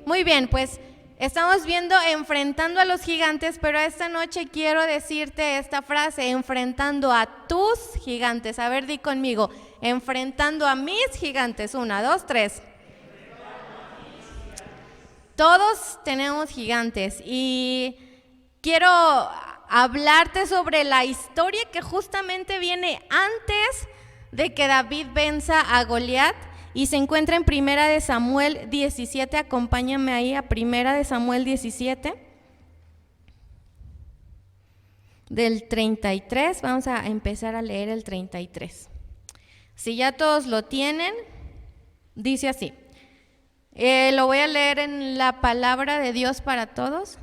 Muy bien, pues estamos viendo enfrentando a los gigantes, pero esta noche quiero decirte esta frase, enfrentando a tus gigantes. A ver, di conmigo, enfrentando a mis gigantes. 1, 2, 3. Todos tenemos gigantes y quiero hablarte sobre la historia que justamente viene antes de que David venza a Goliat y se encuentra en 1 Samuel 17. Acompáñame ahí a 1 Samuel 17 del 33. Vamos a empezar a leer el 33. Si ya todos lo tienen, dice así. Lo voy a leer en la palabra de Dios para todos.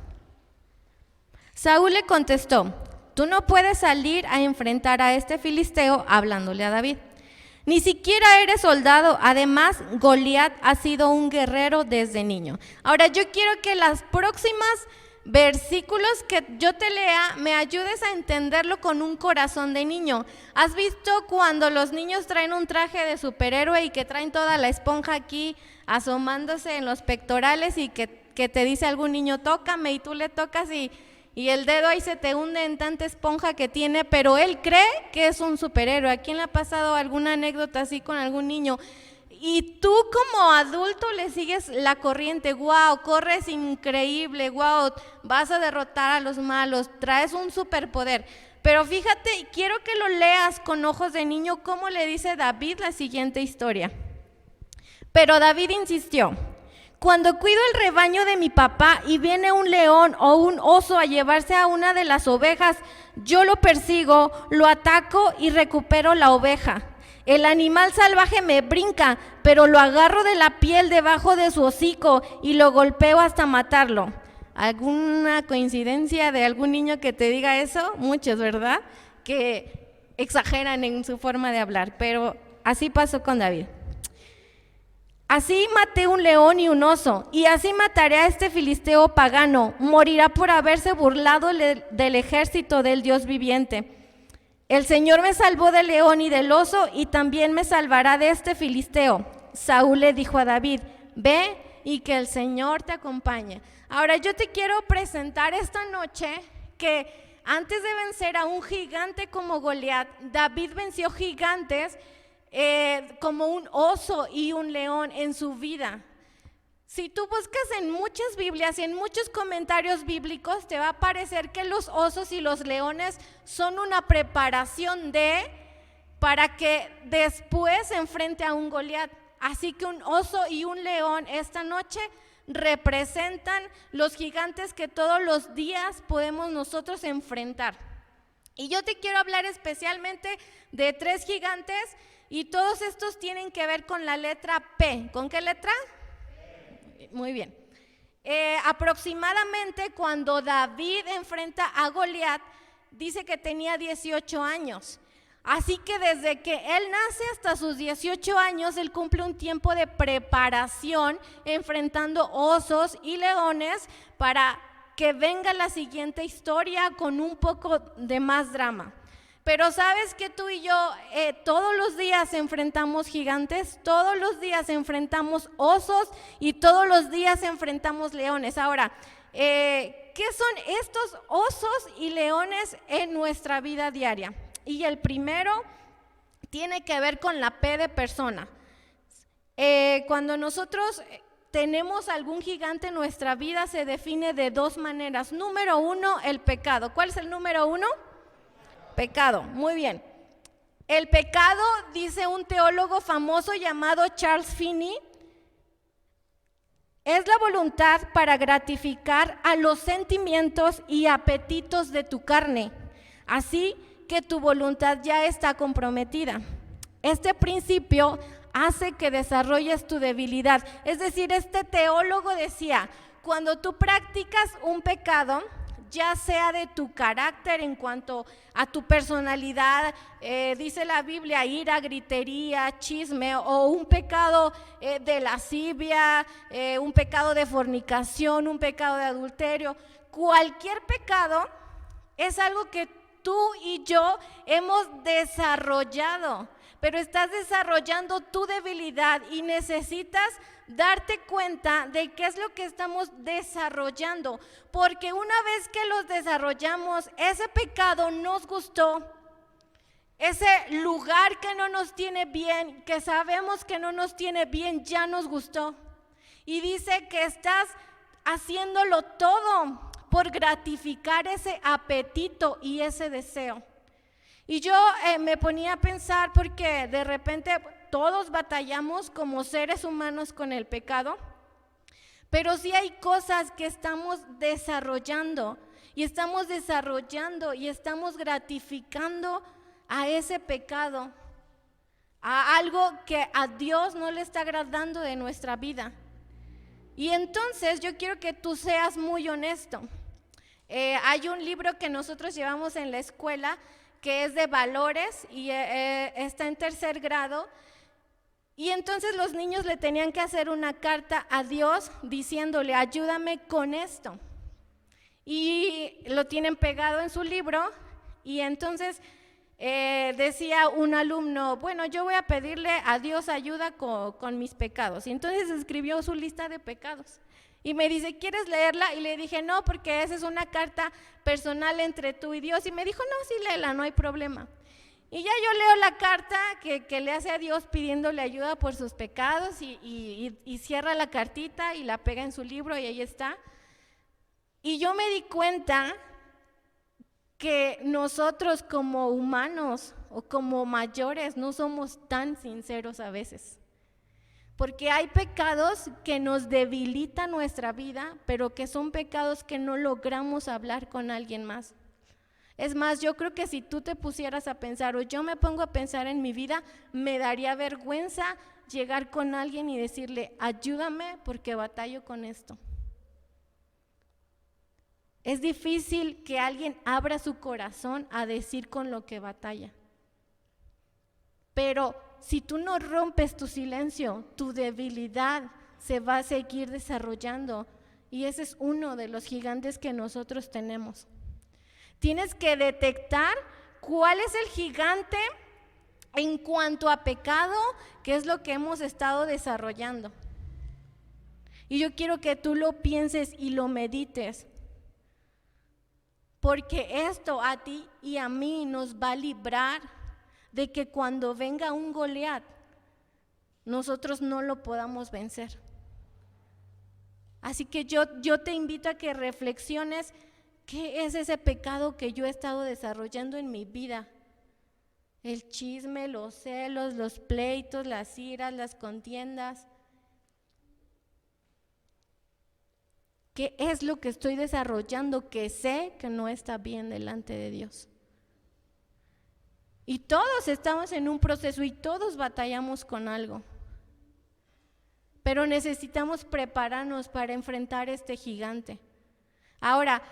Saúl le contestó: tú no puedes salir a enfrentar a este filisteo, hablándole a David. Ni siquiera eres soldado, además Goliat ha sido un guerrero desde niño. Ahora yo quiero que las próximas versículos que yo te lea me ayudes a entenderlo con un corazón de niño. ¿Has visto cuando los niños traen un traje de superhéroe y que traen toda la esponja aquí asomándose en los pectorales y que te dice algún niño, tócame, y tú le tocas y el dedo ahí se te hunde en tanta esponja que tiene, pero él cree que es un superhéroe? ¿A quién le ha pasado alguna anécdota así con algún niño? Y tú como adulto le sigues la corriente, wow, corres increíble, wow, vas a derrotar a los malos, traes un superpoder. Pero fíjate, quiero que lo leas con ojos de niño, cómo le dice David la siguiente historia. Pero David insistió: cuando cuido el rebaño de mi papá y viene un león o un oso a llevarse a una de las ovejas, yo lo persigo, lo ataco y recupero la oveja. El animal salvaje me brinca, pero lo agarro de la piel debajo de su hocico y lo golpeo hasta matarlo. ¿Alguna coincidencia de algún niño que te diga eso? Muchos, ¿verdad? Que exageran en su forma de hablar, pero así pasó con David. Así maté un león y un oso, y así mataré a este filisteo pagano. Morirá por haberse burlado del ejército del Dios viviente. El Señor me salvó del león y del oso, y también me salvará de este filisteo. Saúl le dijo a David: ve y que el Señor te acompañe. Ahora yo te quiero presentar esta noche que antes de vencer a un gigante como Goliat, David venció gigantes como un oso y un león en su vida. Si tú buscas en muchas Biblias y en muchos comentarios bíblicos, te va a parecer que los osos y los leones son una preparación para que después se enfrente a un Goliat. Así que un oso y un león esta noche representan los gigantes que todos los días podemos nosotros enfrentar. Y yo te quiero hablar especialmente de 3 gigantes, y todos estos tienen que ver con la letra P. ¿Con qué letra? P. Muy bien. Aproximadamente cuando David enfrenta a Goliat, dice que tenía 18 años. Así que desde que él nace hasta sus 18 años, él cumple un tiempo de preparación enfrentando osos y leones para que venga la siguiente historia con un poco de más drama. Pero sabes que tú y yo todos los días enfrentamos gigantes, todos los días enfrentamos osos y todos los días enfrentamos leones. Ahora, ¿qué son estos osos y leones en nuestra vida diaria? Y el primero tiene que ver con la P de persona. Cuando nosotros tenemos algún gigante en nuestra vida, se define de 2 maneras. Número 1, el pecado. ¿Cuál es el número 1? Pecado, muy bien. El pecado, dice un teólogo famoso llamado Charles Finney, es la voluntad para gratificar a los sentimientos y apetitos de tu carne, así que tu voluntad ya está comprometida. Este principio hace que desarrolles tu debilidad. Es decir, este teólogo decía, cuando tú practicas un pecado, ya sea de tu carácter en cuanto a tu personalidad, dice la Biblia, ira, gritería, chisme, o un pecado de lascivia, un pecado de fornicación, un pecado de adulterio, cualquier pecado es algo que tú y yo hemos desarrollado, pero estás desarrollando tu debilidad y necesitas darte cuenta de qué es lo que estamos desarrollando, porque una vez que los desarrollamos, ese pecado nos gustó, ese lugar que no nos tiene bien, que sabemos que no nos tiene bien, ya nos gustó. Y dice que estás haciéndolo todo por gratificar ese apetito y ese deseo. Y yo me ponía a pensar, porque de repente todos batallamos como seres humanos con el pecado, pero sí hay cosas que estamos desarrollando y estamos gratificando a ese pecado, a algo que a Dios no le está agradando de nuestra vida. Y entonces yo quiero que tú seas muy honesto. Hay un libro que nosotros llevamos en la escuela que es de valores y está en 3er grado. Y entonces los niños le tenían que hacer una carta a Dios diciéndole: ayúdame con esto. Y lo tienen pegado en su libro. Y entonces decía un alumno: bueno, yo voy a pedirle a Dios ayuda con mis pecados. Y entonces escribió su lista de pecados. Y me dice: ¿quieres leerla? Y le dije: no, porque esa es una carta personal entre tú y Dios. Y me dijo: no, sí, léela, no hay problema. Y ya yo leo la carta que le hace a Dios pidiéndole ayuda por sus pecados y cierra la cartita y la pega en su libro y ahí está. Y yo me di cuenta que nosotros como humanos o como mayores no somos tan sinceros a veces. Porque hay pecados que nos debilitan nuestra vida, pero que son pecados que no logramos hablar con alguien más. Es más, yo creo que si tú te pusieras a pensar, o yo me pongo a pensar en mi vida, me daría vergüenza llegar con alguien y decirle: ayúdame porque batallo con esto. Es difícil que alguien abra su corazón a decir con lo que batalla. Pero si tú no rompes tu silencio, tu debilidad se va a seguir desarrollando. Y ese es uno de los gigantes que nosotros tenemos. Tienes que detectar cuál es el gigante en cuanto a pecado, que es lo que hemos estado desarrollando. Y yo quiero que tú lo pienses y lo medites, porque esto a ti y a mí nos va a librar de que cuando venga un Goliat, nosotros no lo podamos vencer. Así que yo te invito a que reflexiones: ¿qué es ese pecado que yo he estado desarrollando en mi vida? El chisme, los celos, los pleitos, las iras, las contiendas. ¿Qué es lo que estoy desarrollando que sé que no está bien delante de Dios? Y todos estamos en un proceso y todos batallamos con algo. Pero necesitamos prepararnos para enfrentar este gigante. Ahora,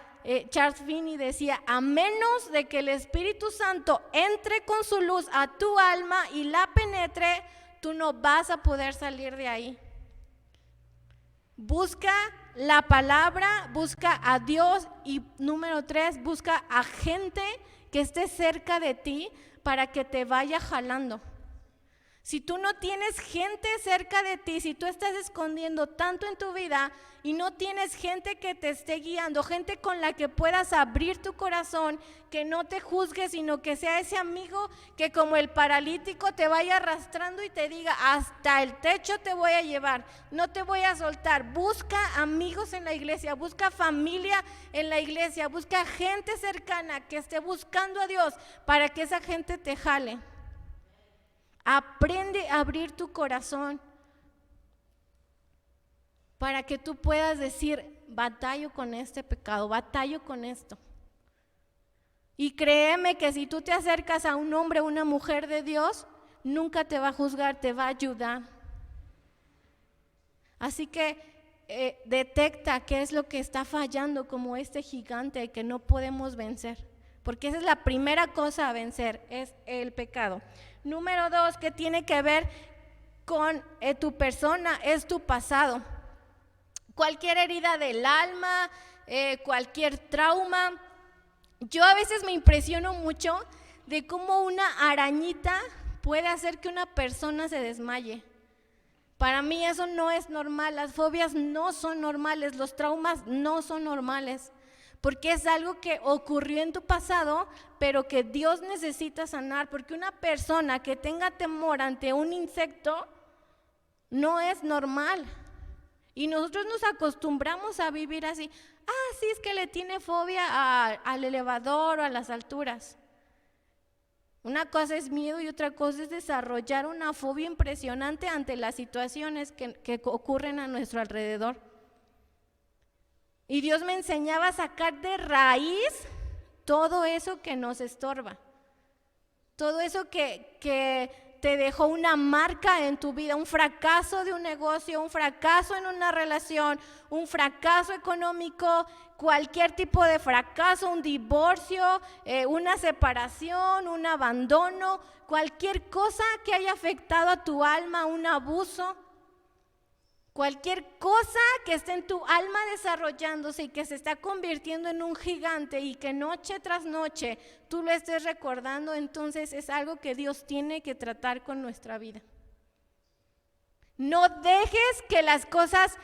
Charles Finney decía: a menos de que el Espíritu Santo entre con su luz a tu alma y la penetre, tú no vas a poder salir de ahí. Busca la palabra, busca a Dios y número 3, busca a gente que esté cerca de ti para que te vaya jalando. Si tú no tienes gente cerca de ti, si tú estás escondiendo tanto en tu vida y no tienes gente que te esté guiando, gente con la que puedas abrir tu corazón, que no te juzgue, sino que sea ese amigo que como el paralítico te vaya arrastrando y te diga: hasta el techo te voy a llevar, no te voy a soltar. Busca amigos en la iglesia, busca familia en la iglesia, busca gente cercana que esté buscando a Dios para que esa gente te jale. Aprende a abrir tu corazón para que tú puedas decir: batallo con este pecado, batallo con esto. Y créeme que si tú te acercas a un hombre o una mujer de Dios, nunca te va a juzgar, te va a ayudar. Así que detecta qué es lo que está fallando como este gigante que no podemos vencer. Porque esa es la primera cosa a vencer, es el pecado. Número 2, que tiene que ver con tu persona, es tu pasado. Cualquier herida del alma, cualquier trauma, Yo a veces me impresiono mucho de cómo una arañita puede hacer que una persona se desmaye. Para mí eso no es normal, las fobias no son normales, los traumas no son normales, porque es algo que ocurrió en tu pasado, pero que Dios necesita sanar, porque una persona que tenga temor ante un insecto no es normal. Y nosotros nos acostumbramos a vivir así. Sí, es que le tiene fobia al elevador o a las alturas. Una cosa es miedo y otra cosa es desarrollar una fobia impresionante ante las situaciones que ocurren a nuestro alrededor. Y Dios me enseñaba a sacar de raíz todo eso que nos estorba, todo eso que te dejó una marca en tu vida, un fracaso de un negocio, un fracaso en una relación, un fracaso económico, cualquier tipo de fracaso, un divorcio, una separación, un abandono, cualquier cosa que haya afectado a tu alma, un abuso, cualquier cosa que esté en tu alma desarrollándose y que se está convirtiendo en un gigante y que noche tras noche tú lo estés recordando, entonces es algo que Dios tiene que tratar con nuestra vida. No dejes que las cosas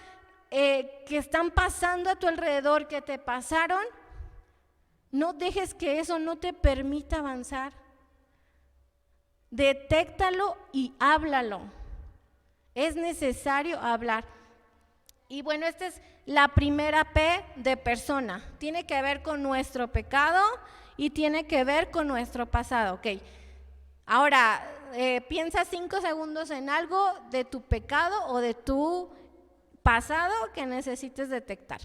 que están pasando a tu alrededor, que te pasaron, no dejes que eso no te permita avanzar. Detéctalo y háblalo. Es necesario hablar. Y bueno, esta es la primera P de persona. Tiene que ver con nuestro pecado y tiene que ver con nuestro pasado. Ok. Ahora, piensa 5 segundos en algo de tu pecado o de tu pasado que necesites detectar.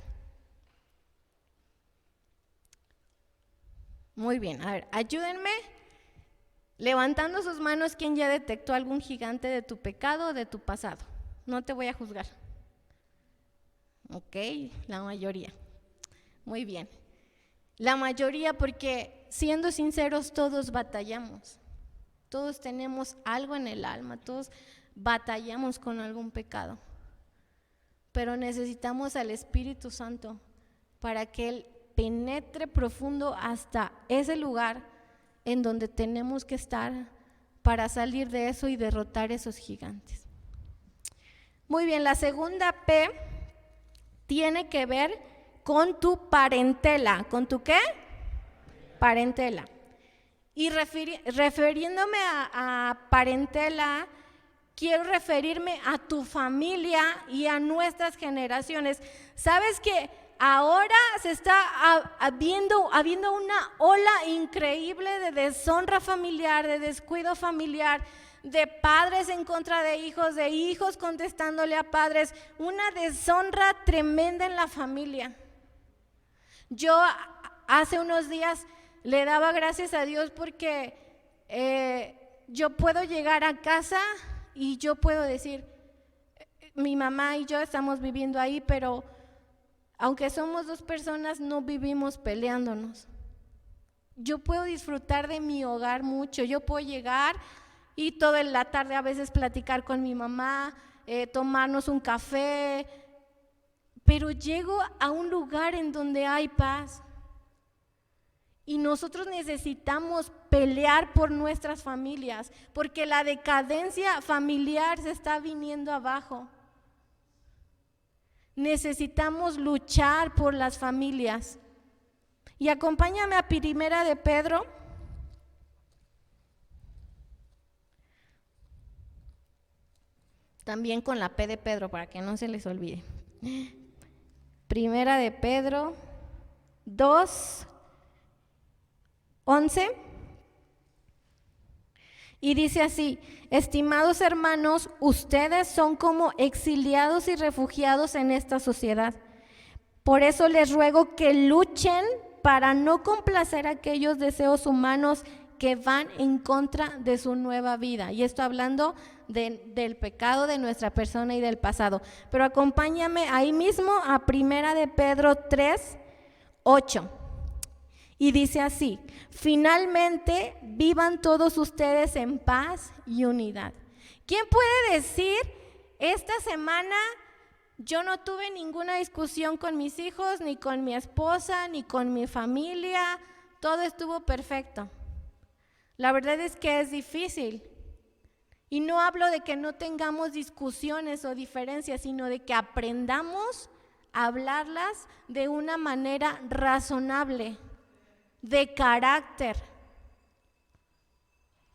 Muy bien, a ver, ayúdenme levantando sus manos quien ya detectó algún gigante de tu pecado o de tu pasado. No te voy a juzgar. Ok, la mayoría. Muy bien. La mayoría, porque siendo sinceros todos batallamos. Todos tenemos algo en el alma, todos batallamos con algún pecado. Pero necesitamos al Espíritu Santo para que Él penetre profundo hasta ese lugar en donde tenemos que estar para salir de eso y derrotar esos gigantes. Muy bien, la segunda P tiene que ver con tu parentela. ¿Con tu qué? Parentela. Y refiriéndome a parentela, quiero referirme a tu familia y a nuestras generaciones. ¿Sabes que ahora se está habiendo una ola increíble de deshonra familiar, de descuido familiar, de padres en contra de hijos contestándole a padres, una deshonra tremenda en la familia? Yo hace unos días le daba gracias a Dios porque yo puedo llegar a casa y yo puedo decir, mi mamá y yo estamos viviendo ahí, pero aunque somos 2 personas, no vivimos peleándonos. Yo puedo disfrutar de mi hogar mucho. Yo puedo llegar y toda la tarde a veces platicar con mi mamá, tomarnos un café, pero llego a un lugar en donde hay paz. Y nosotros necesitamos pelear por nuestras familias, porque la decadencia familiar se está viniendo abajo. Necesitamos luchar por las familias. Y acompáñame a Primera de Pedro. También con la P de Pedro, para que no se les olvide. Primera de Pedro 2:11. Y dice así: estimados hermanos, ustedes son como exiliados y refugiados en esta sociedad. Por eso les ruego que luchen para no complacer aquellos deseos humanos que van en contra de su nueva vida. Y esto hablando del pecado de nuestra persona y del pasado. Pero acompáñame ahí mismo a Primera de Pedro 3:8. Y dice así: finalmente vivan todos ustedes en paz y unidad. ¿Quién puede decir, esta semana yo no tuve ninguna discusión con mis hijos, ni con mi esposa, ni con mi familia? todo estuvo perfecto. La verdad es que es difícil. Y no hablo de que no tengamos discusiones o diferencias, sino de que aprendamos a hablarlas de una manera razonable, de carácter.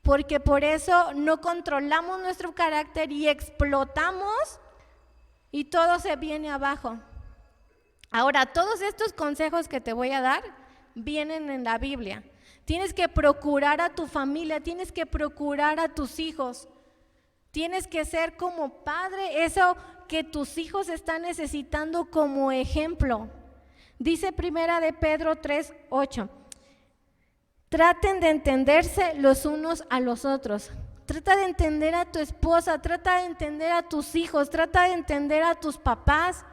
Porque por eso no controlamos nuestro carácter y explotamos y todo se viene abajo. Ahora, todos estos consejos que te voy a dar vienen en la Biblia. Tienes que procurar a tu familia, tienes que procurar a tus hijos. Tienes que ser como padre, eso que tus hijos están necesitando como ejemplo. Dice Primera de Pedro 3:8. Traten de entenderse los unos a los otros. Trata de entender a tu esposa, trata de entender a tus hijos, trata de entender a tus papás.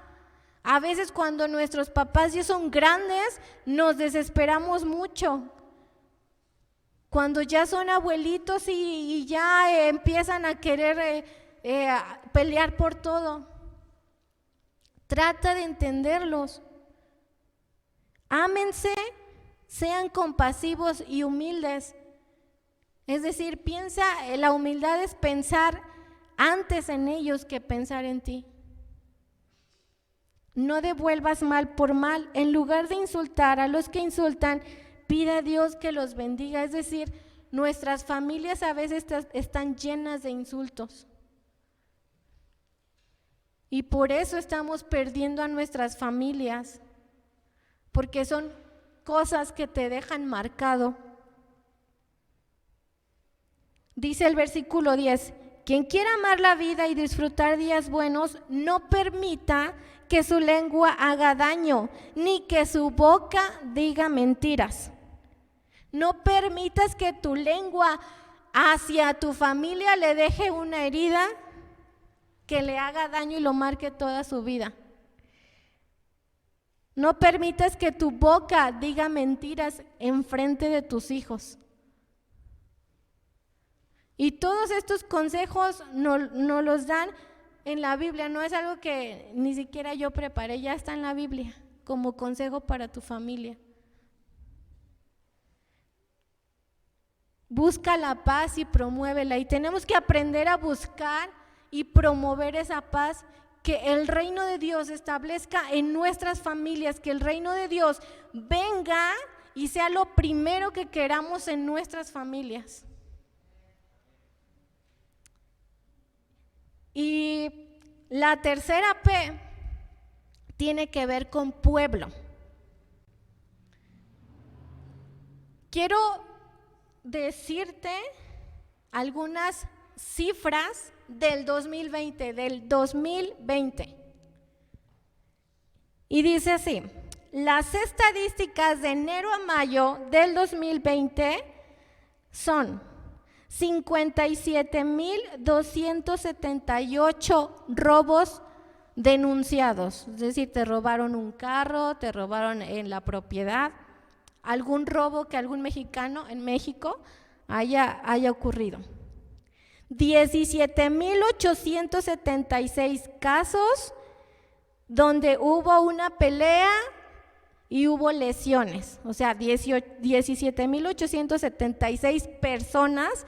A veces cuando nuestros papás ya son grandes, nos desesperamos mucho. Cuando ya son abuelitos y ya empiezan a querer pelear por todo. Trata de entenderlos. Ámense, sean compasivos y humildes. Es decir, la humildad es pensar antes en ellos que pensar en ti. No devuelvas mal por mal. En lugar de insultar a los que insultan, pide a Dios que los bendiga. Es decir, nuestras familias a veces están llenas de insultos. Y por eso estamos perdiendo a nuestras familias, porque son cosas que te dejan marcado. Dice el versículo 10, quien quiera amar la vida y disfrutar días buenos, no permita que su lengua haga daño, ni que su boca diga mentiras. No permitas que tu lengua hacia tu familia le deje una herida que le haga daño y lo marque toda su vida. No permitas que tu boca diga mentiras en frente de tus hijos. Y todos estos consejos nos los dan en la Biblia, no es algo que ni siquiera yo preparé, ya está en la Biblia como consejo para tu familia. Busca la paz y promuévela, y tenemos que aprender a buscar y promover esa paz, que el reino de Dios establezca en nuestras familias, que el reino de Dios venga y sea lo primero que queramos en nuestras familias. Y la tercera P tiene que ver con pueblo. Quiero decirte algunas cifras del 2020. Y dice así: las estadísticas de enero a mayo del 2020 son 57,278 robos denunciados, es decir, te robaron un carro, te robaron en la propiedad, algún robo que algún mexicano en México haya ocurrido. 17,876 casos donde hubo una pelea y hubo lesiones, o sea, 17,876 personas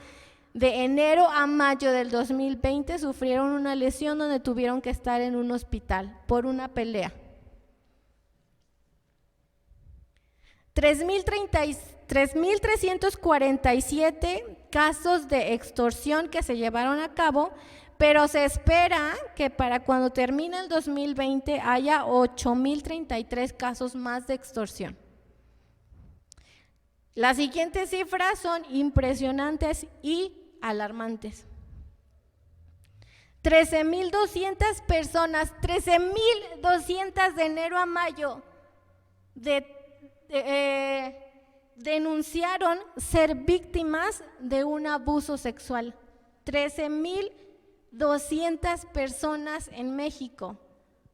de enero a mayo del 2020 sufrieron una lesión donde tuvieron que estar en un hospital por una pelea. 3,347 casos de extorsión que se llevaron a cabo, pero se espera que para cuando termine el 2020 haya 8,033 casos más de extorsión. Las siguientes cifras son impresionantes y alarmantes. 13,200 personas, 13,200 de enero a mayo denunciaron ser víctimas de un abuso sexual. 13,200 personas en México.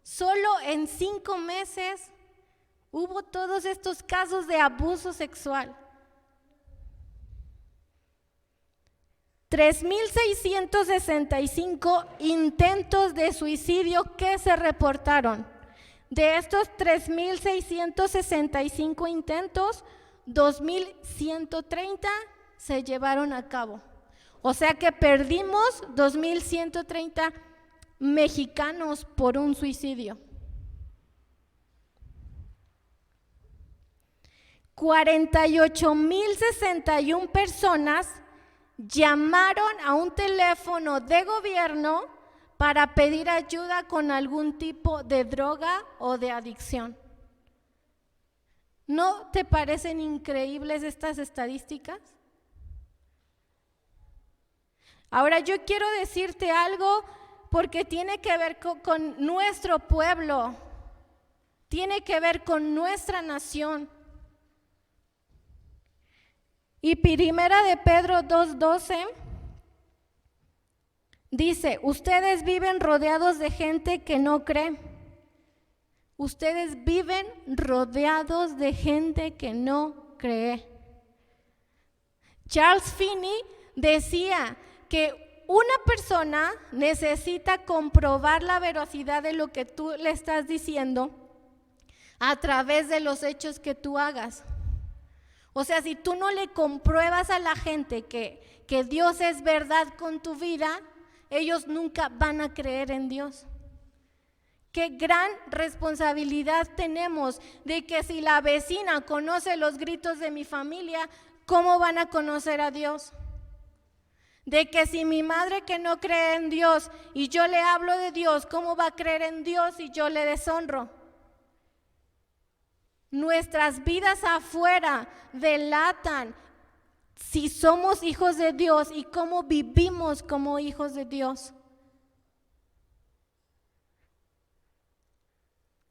Solo en 5 meses hubo todos estos casos de abuso sexual. 3,665 intentos de suicidio que se reportaron. De estos 3,665 intentos, 2,130 se llevaron a cabo. O sea que perdimos 2,130 mexicanos por un suicidio. 48,061 personas llamaron a un teléfono de gobierno para pedir ayuda con algún tipo de droga o de adicción. ¿No te parecen increíbles estas estadísticas? Ahora yo quiero decirte algo porque tiene que ver con nuestro pueblo, tiene que ver con nuestra nación. Y Primera de Pedro 2:12 dice, ustedes viven rodeados de gente que no cree. Ustedes viven rodeados de gente que no cree. Charles Finney decía que una persona necesita comprobar la veracidad de lo que tú le estás diciendo a través de los hechos que tú hagas. O sea, si tú no le compruebas a la gente que Dios es verdad con tu vida, ellos nunca van a creer en Dios. Qué gran responsabilidad tenemos de que si la vecina conoce los gritos de mi familia, ¿cómo van a conocer a Dios? De que si mi madre que no cree en Dios y yo le hablo de Dios, ¿cómo va a creer en Dios si yo le deshonro? Nuestras vidas afuera delatan si somos hijos de Dios y cómo vivimos como hijos de Dios.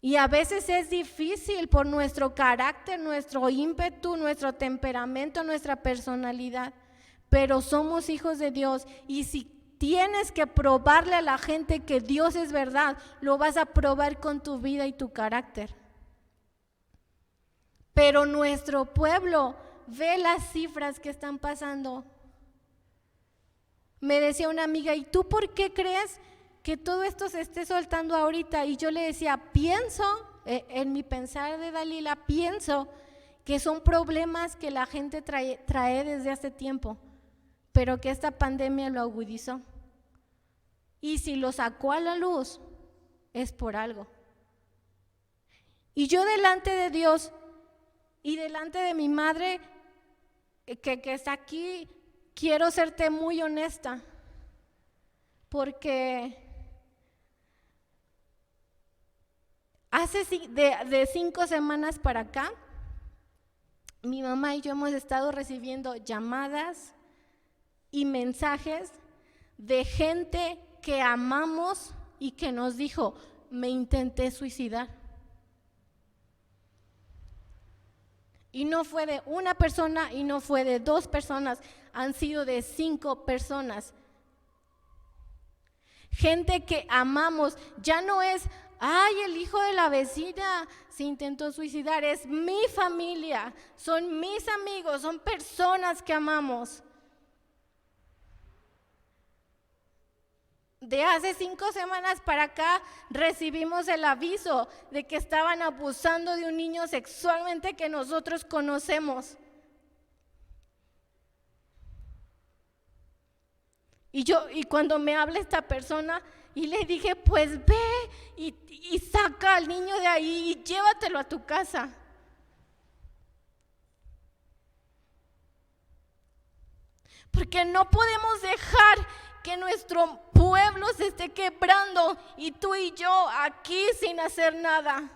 Y a veces es difícil por nuestro carácter, nuestro ímpetu, nuestro temperamento, nuestra personalidad, pero somos hijos de Dios y si tienes que probarle a la gente que Dios es verdad, lo vas a probar con tu vida y tu carácter. Pero nuestro pueblo ve las cifras que están pasando. Me decía una amiga, ¿y tú por qué crees que todo esto se esté soltando ahorita? Y yo le decía, pienso, en mi pensar de Dalila, pienso que son problemas que la gente trae desde hace tiempo, pero que esta pandemia lo agudizó. Y si lo sacó a la luz, es por algo. Y yo delante de Dios y delante de mi madre, que está aquí, quiero serte muy honesta, porque hace de 5 semanas para acá, mi mamá y yo hemos estado recibiendo llamadas y mensajes de gente que amamos y que nos dijo, me intenté suicidar. Y no fue de una persona y no fue de 2 personas, han sido de 5 personas. Gente que amamos, ya no es, ay, el hijo de la vecina se intentó suicidar, es mi familia, son mis amigos, son personas que amamos. De hace 5 semanas para acá recibimos el aviso de que estaban abusando de un niño sexualmente que nosotros conocemos. Y cuando me habla esta persona y le dije, pues ve y saca al niño de ahí y llévatelo a tu casa. Porque no podemos dejar que nuestro pueblo se esté quebrando y tú y yo aquí sin hacer nada.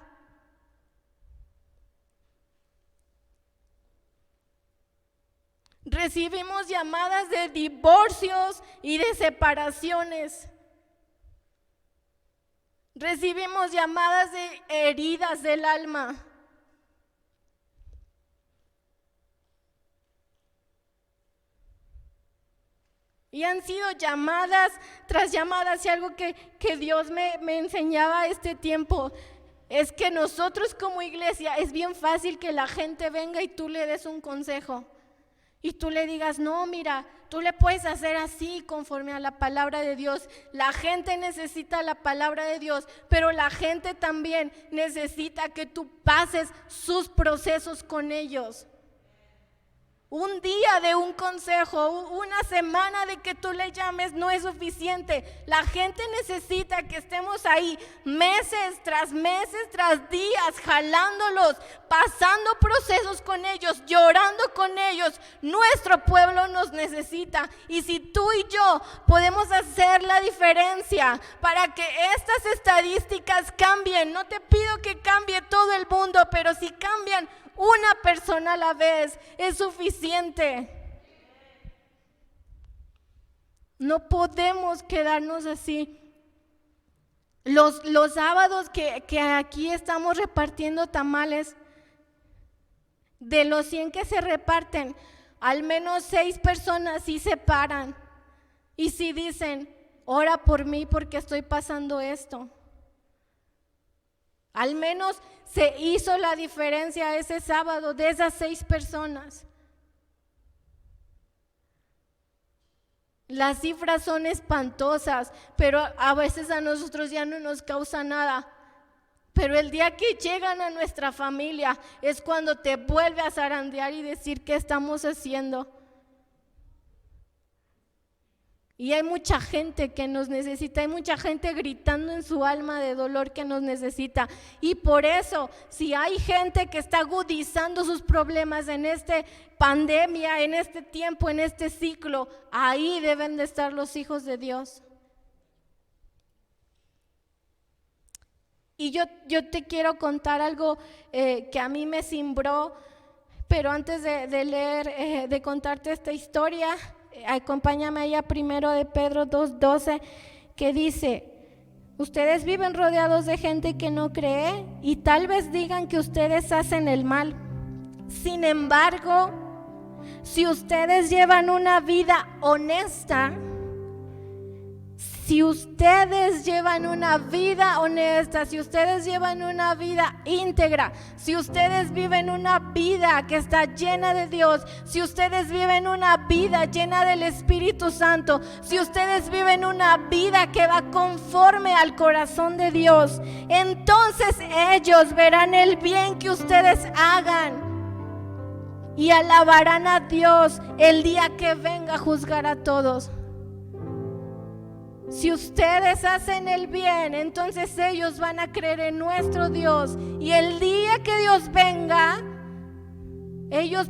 Recibimos llamadas de divorcios y de separaciones. Recibimos llamadas de heridas del alma. Y han sido llamadas tras llamadas, y algo que Dios me enseñaba este tiempo es que nosotros como iglesia es bien fácil que la gente venga y tú le des un consejo y tú le digas, no, mira, tú le puedes hacer así conforme a la palabra de Dios. La gente necesita la palabra de Dios, pero la gente también necesita que tú pases sus procesos con ellos. Un día de un consejo, una semana de que tú le llames no es suficiente. La gente necesita que estemos ahí meses tras días, jalándolos, pasando procesos con ellos, llorando con ellos. Nuestro pueblo nos necesita. Y si tú y yo podemos hacer la diferencia para que estas estadísticas cambien, no te pido que cambie todo el mundo, pero si cambian una persona a la vez es suficiente. No podemos quedarnos así. Los sábados que aquí estamos repartiendo tamales, de los 100 que se reparten, al menos 6 personas sí se paran y sí dicen: ora por mí porque estoy pasando esto. Al menos se hizo la diferencia ese sábado de esas 6 personas. Las cifras son espantosas, pero a veces a nosotros ya no nos causa nada. Pero el día que llegan a nuestra familia es cuando te vuelve a zarandear y decir: ¿qué estamos haciendo? Y hay mucha gente que nos necesita, hay mucha gente gritando en su alma de dolor que nos necesita. Y por eso, si hay gente que está agudizando sus problemas en esta pandemia, en este tiempo, en este ciclo, ahí deben de estar los hijos de Dios. Y yo te quiero contar algo que a mí me cimbró, pero antes de leer, de contarte esta historia, acompáñame ahí a 1 de Pedro 2:12, que dice: ustedes viven rodeados de gente que no cree y tal vez digan que ustedes hacen el mal. Sin embargo, si ustedes llevan una vida honesta, si ustedes llevan una vida honesta, si ustedes llevan una vida íntegra, si ustedes viven una vida que está llena de Dios, si ustedes viven una vida llena del Espíritu Santo, si ustedes viven una vida que va conforme al corazón de Dios, entonces ellos verán el bien que ustedes hagan y alabarán a Dios el día que venga a juzgar a todos. Si ustedes hacen el bien, entonces ellos van a creer en nuestro Dios. Y el día que Dios venga, ellos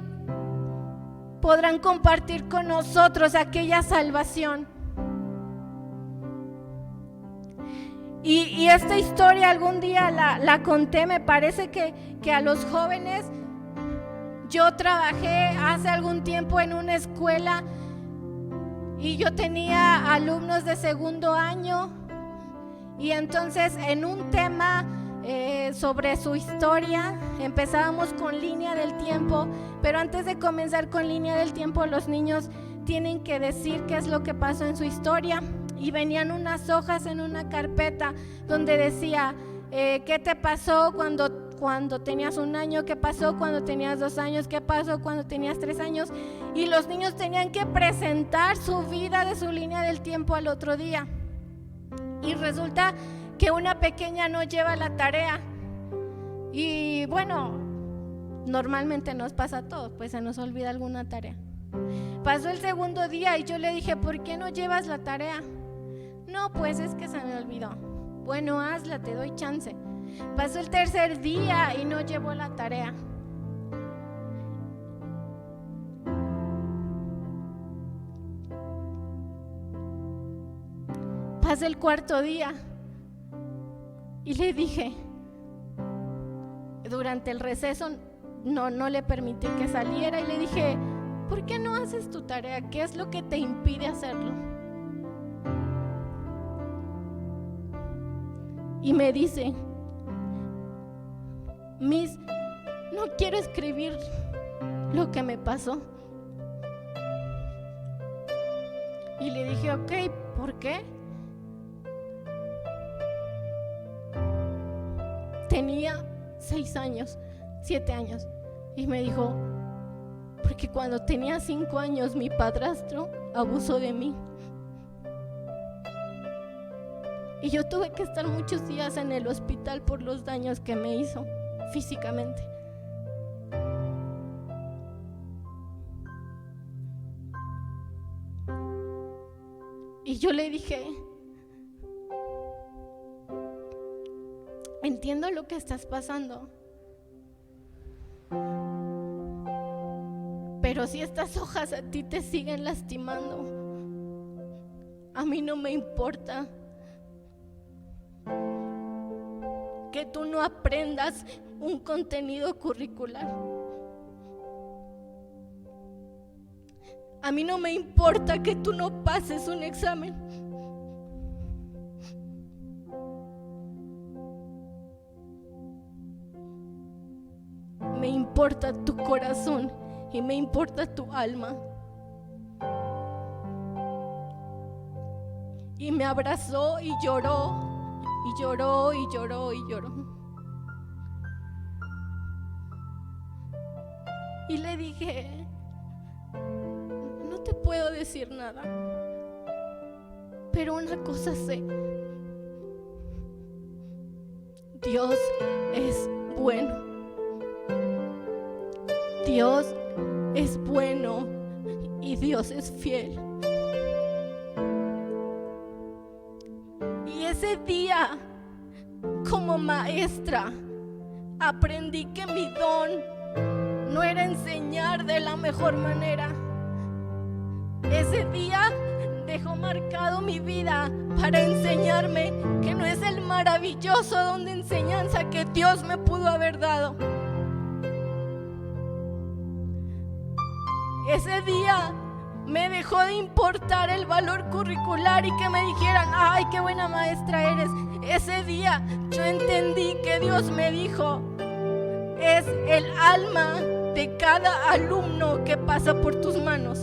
podrán compartir con nosotros aquella salvación. Y esta historia algún día la conté, me parece que a los jóvenes. Yo trabajé hace algún tiempo en una escuela y yo tenía alumnos de segundo año, y entonces en un tema sobre su historia empezábamos con línea del tiempo, pero antes de comenzar con línea del tiempo los niños tienen que decir qué es lo que pasó en su historia, y venían unas hojas en una carpeta donde decía qué te pasó cuando tenías 1 año, qué pasó cuando tenías 2 años, qué pasó cuando tenías 3 años, y los niños tenían que presentar su vida de su línea del tiempo al otro día. Y resulta que una pequeña no lleva la tarea, y bueno, normalmente nos pasa a todos, pues se nos olvida alguna tarea. Pasó el segundo día y yo le dije: ¿por qué no llevas la tarea? No, pues es que se me olvidó. Bueno, hazla, te doy chance. Pasó el tercer día y no llevó la tarea. Pasó el cuarto día y le dije, durante el receso no le permití que saliera, y le dije: ¿por qué no haces tu tarea? ¿Qué es lo que te impide hacerlo? Y me dice: Miss, no quiero escribir lo que me pasó. Y le dije: ok, ¿por qué? Tenía 6 años, 7 años. Y me dijo: porque cuando tenía 5 años mi padrastro abusó de mí. Y yo tuve que estar muchos días en el hospital por los daños que me hizo físicamente. yo le dije, entiendo lo que estás pasando, pero si estas hojas a ti te siguen lastimando, a mí no me importa que tú no aprendas un contenido curricular. A mí no me importa que tú no pases un examen. Me importa tu corazón y me importa tu alma. Y me abrazó y lloró, y lloró, y lloró, y lloró. Y le dije, no te puedo decir nada, pero una cosa sé: Dios es bueno. Dios es bueno y Dios es fiel. Y ese día, como maestra, aprendí que mi don no era enseñar de la mejor manera. Ese día dejó marcado mi vida para enseñarme que no es el maravilloso don de enseñanza que Dios me pudo haber dado. Ese día me dejó de importar el valor curricular y que me dijeran, ay, qué buena maestra eres. Ese día yo entendí que Dios me dijo, es el alma de cada alumno que pasa por tus manos.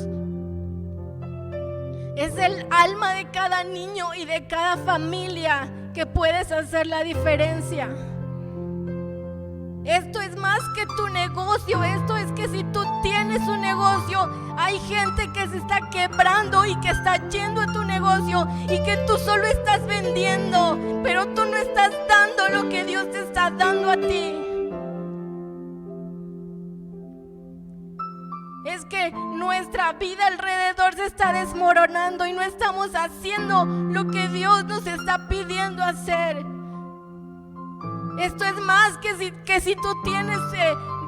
Es el alma de cada niño y de cada familia que puedes hacer la diferencia. Esto es más que tu negocio. Esto es que si tú tienes un negocio, hay gente que se está quebrando y que está yendo a tu negocio y que tú solo estás vendiendo, pero tú no estás dando lo que Dios te está dando a ti. Es que nuestra vida alrededor se está desmoronando y no estamos haciendo lo que Dios nos está pidiendo hacer. Esto es más que si tú tienes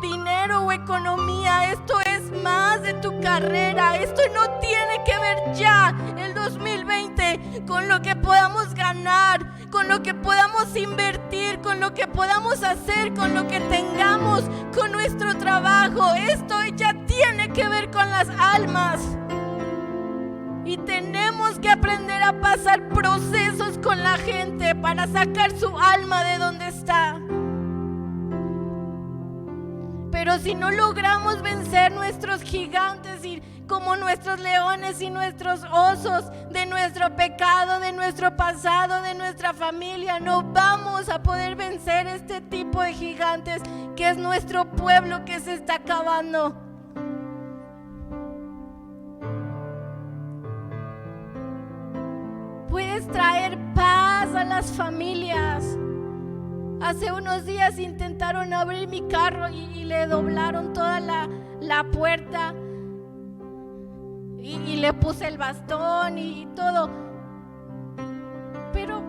dinero o economía. Esto es más de tu carrera. Esto no tiene que ver ya el 2020 con lo que podamos ganar, con lo que podamos invertir, con lo que podamos hacer, con lo que tengamos, con nuestro trabajo. Esto ya tiene que ver con las almas. Y tenemos que aprender a pasar procesos con la gente para sacar su alma de donde está. Pero si no logramos vencer nuestros gigantes y como nuestros leones y nuestros osos de nuestro pecado, de nuestro pasado, de nuestra familia, no vamos a poder vencer este tipo de gigantes que es nuestro pueblo que se está acabando. Puedes traer paz a las familias. Hace unos días intentaron abrir mi carro y le doblaron toda la puerta y le puse el bastón y todo. Pero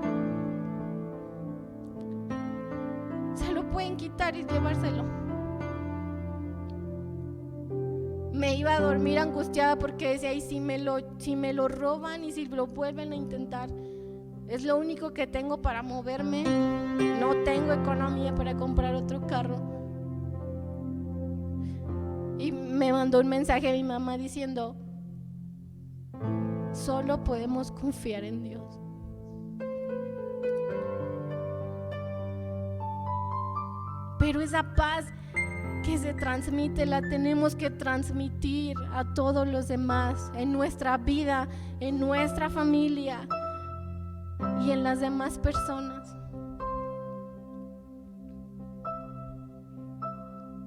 se lo pueden quitar y llevárselo. Me iba a dormir angustiada porque decía, y si me lo roban y si lo vuelven a intentar, es lo único que tengo para moverme, no tengo economía para comprar otro carro. Y me mandó un mensaje a mi mamá diciendo, solo podemos confiar en Dios. Pero esa paz que se transmite, la tenemos que transmitir a todos los demás, en nuestra vida, en nuestra familia y en las demás personas.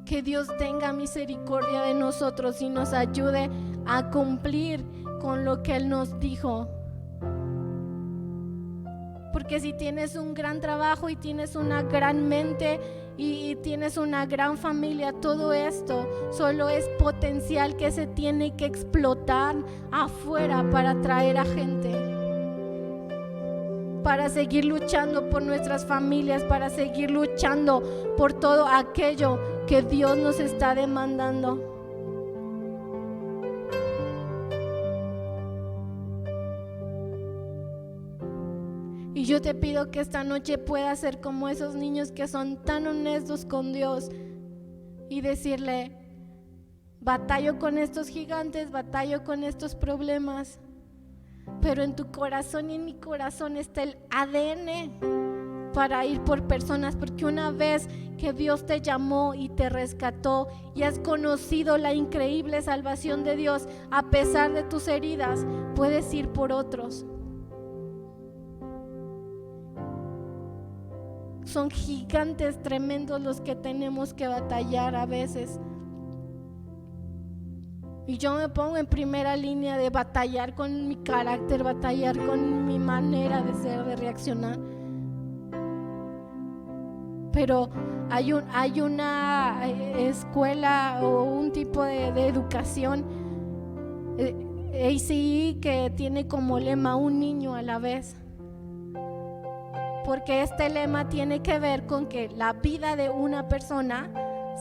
Que Dios tenga misericordia de nosotros y nos ayude a cumplir con lo que Él nos dijo. Porque si tienes un gran trabajo y tienes una gran mente y tienes una gran familia, todo esto solo es potencial que se tiene que explotar afuera para atraer a gente. para seguir luchando por nuestras familias, para seguir luchando por todo aquello que Dios nos está demandando. Y yo te pido que esta noche puedas ser como esos niños que son tan honestos con Dios y decirle: batallo con estos gigantes, batallo con estos problemas, pero en tu corazón y en mi corazón está el ADN para ir por personas, porque una vez que Dios te llamó y te rescató y has conocido la increíble salvación de Dios, a pesar de tus heridas, puedes ir por otros. Son gigantes tremendos los que tenemos que batallar a veces. Y yo me pongo en primera línea de batallar con mi carácter, batallar con mi manera de ser, de reaccionar. Pero hay una escuela o un tipo de educación, ACE, que tiene como lema un niño a la vez. Porque este lema tiene que ver con que la vida de una persona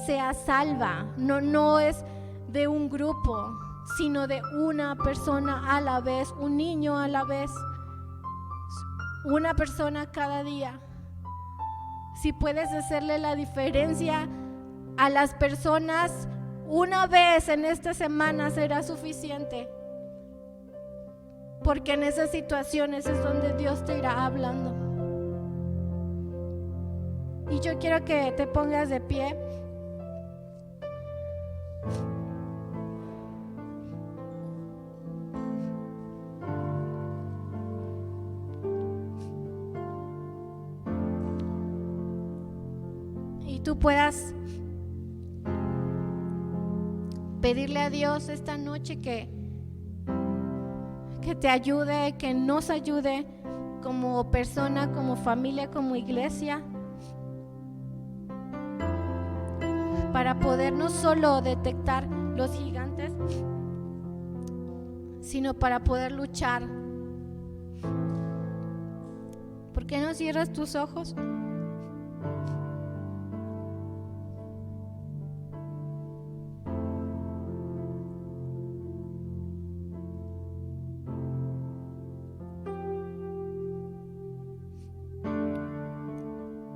sea salva. No es de un grupo, sino de una persona a la vez, un niño a la vez, una persona cada día. Si puedes hacerle la diferencia a las personas una vez en esta semana, será suficiente, porque en esas situaciones es donde Dios te irá hablando. Y yo quiero que te pongas de pie. Y tú puedas pedirle a Dios esta noche que te ayude, que nos ayude como persona, como familia, como iglesia, para poder no solo detectar los gigantes, sino para poder luchar. ¿Por qué no cierras tus ojos?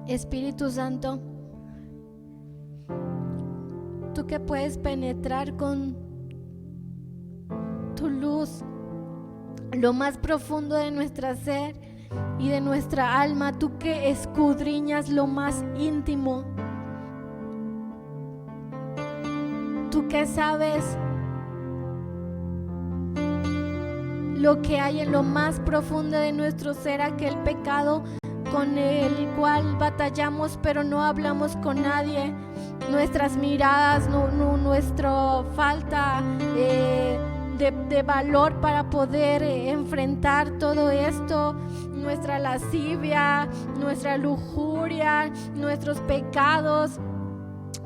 Espíritu Santo, tú que puedes penetrar con tu luz lo más profundo de nuestra ser y de nuestra alma, tú que escudriñas lo más íntimo, tú que sabes lo que hay en lo más profundo de nuestro ser, aquel pecado con el cual batallamos pero no hablamos con nadie, nuestras miradas, nuestra falta de valor para poder enfrentar todo esto, nuestra lascivia, nuestra lujuria, nuestros pecados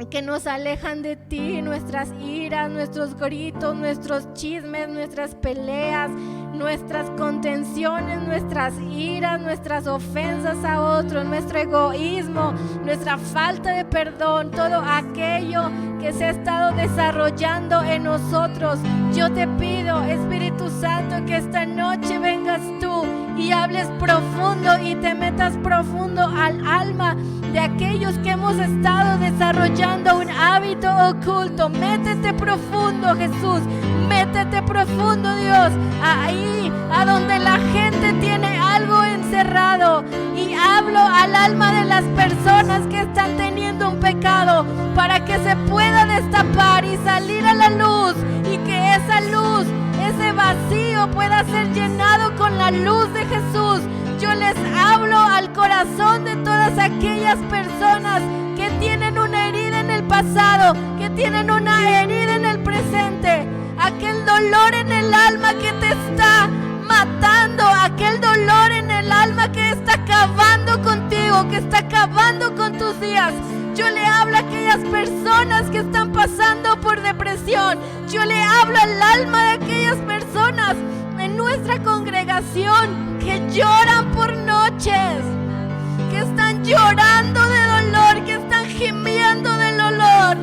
que nos alejan de ti, nuestras iras, nuestros gritos, nuestros chismes, nuestras peleas, nuestras contenciones, nuestras iras, nuestras ofensas a otros, nuestro egoísmo, nuestra falta de perdón, todo aquello que se ha estado desarrollando en nosotros. Yo te pido, Espíritu Santo, que esta noche vengas tú y hables profundo y te metas profundo al alma de aquellos que hemos estado desarrollando un hábito oculto. Métete profundo, Jesús, métete profundo, Dios, ahí a donde la gente tiene algo encerrado, y hablo al alma de las personas que están teniendo un pecado para que se pueda destapar y salir a la luz, y que esa luz, ese vacío pueda ser llenado con la luz de Jesús. Yo les hablo al corazón de todas aquellas personas que tienen una herida en el pasado, que tienen una herida en el presente, aquel dolor en el alma que te está matando, aquel dolor en el alma que está acabando contigo, que está acabando con tus días. Yo le hablo a aquellas personas que están pasando por depresión. Yo le hablo al alma de aquellas personas en nuestra congregación que lloran por noche noches, que están llorando de dolor, que están gimiendo del dolor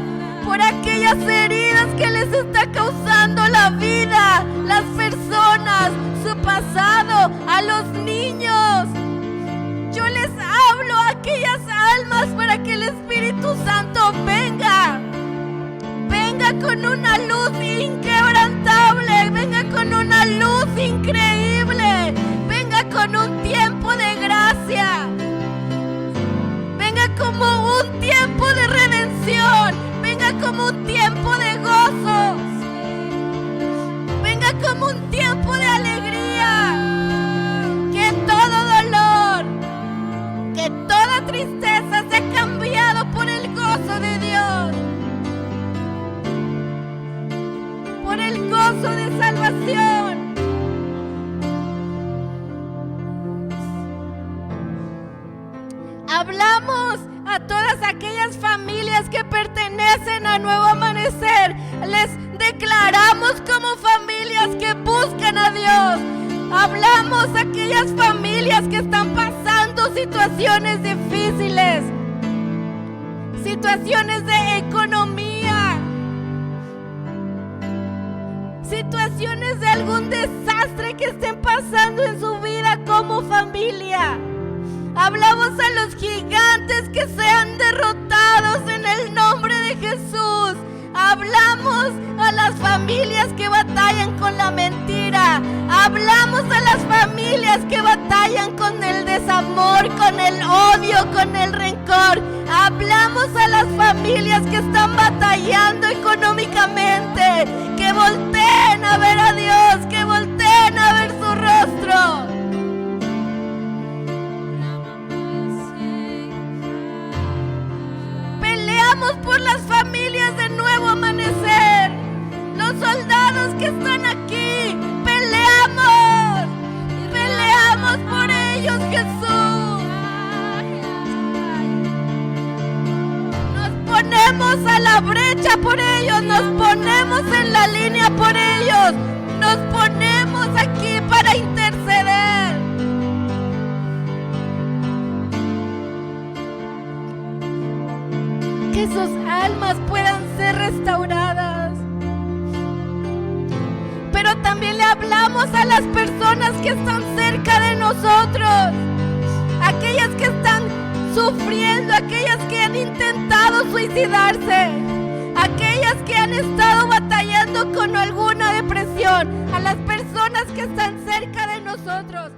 por aquellas heridas que les está causando la vida, las personas, su pasado, a los niños. Yo les hablo a aquellas almas para que el Espíritu Santo venga con una luz inquebrantable, venga con una luz increíble, venga con un tiempo de gracia, venga como un tiempo de redención, venga como un tiempo de gozos, venga como un tiempo de alegría, que todo dolor, que toda tristeza sea cambiado por el gozo de Dios, por el gozo de salvación. Hablamos a todas aquellas familias que pertenecen a Nuevo Amanecer. Les declaramos como familias que buscan a Dios. Hablamos a aquellas familias que están pasando situaciones difíciles, situaciones de economía, situaciones de algún desastre que estén pasando en su vida como familia. Hablamos a los gigantes que sean derrotados en el nombre de Jesús. Hablamos a las familias que batallan con la mentira. Hablamos a las familias que batallan con el desamor, con el odio, con el rencor. Hablamos a las familias que están batallando económicamente, que volteen a ver a Dios, que volteen a ver su rostro. Peleamos por las familias de Nuevo Amanecer, los soldados que están aquí. Peleamos por ellos, Jesús. Nos ponemos a la brecha por ellos, nos ponemos en la línea por ellos, nos ponemos aquí para interceder. Que sus almas puedan ser restauradas. Pero también le hablamos a las personas que están cerca de nosotros, aquellas que están sufriendo, aquellas que han intentado suicidarse, aquellas que han estado batallando con alguna depresión, a las personas que están cerca de nosotros.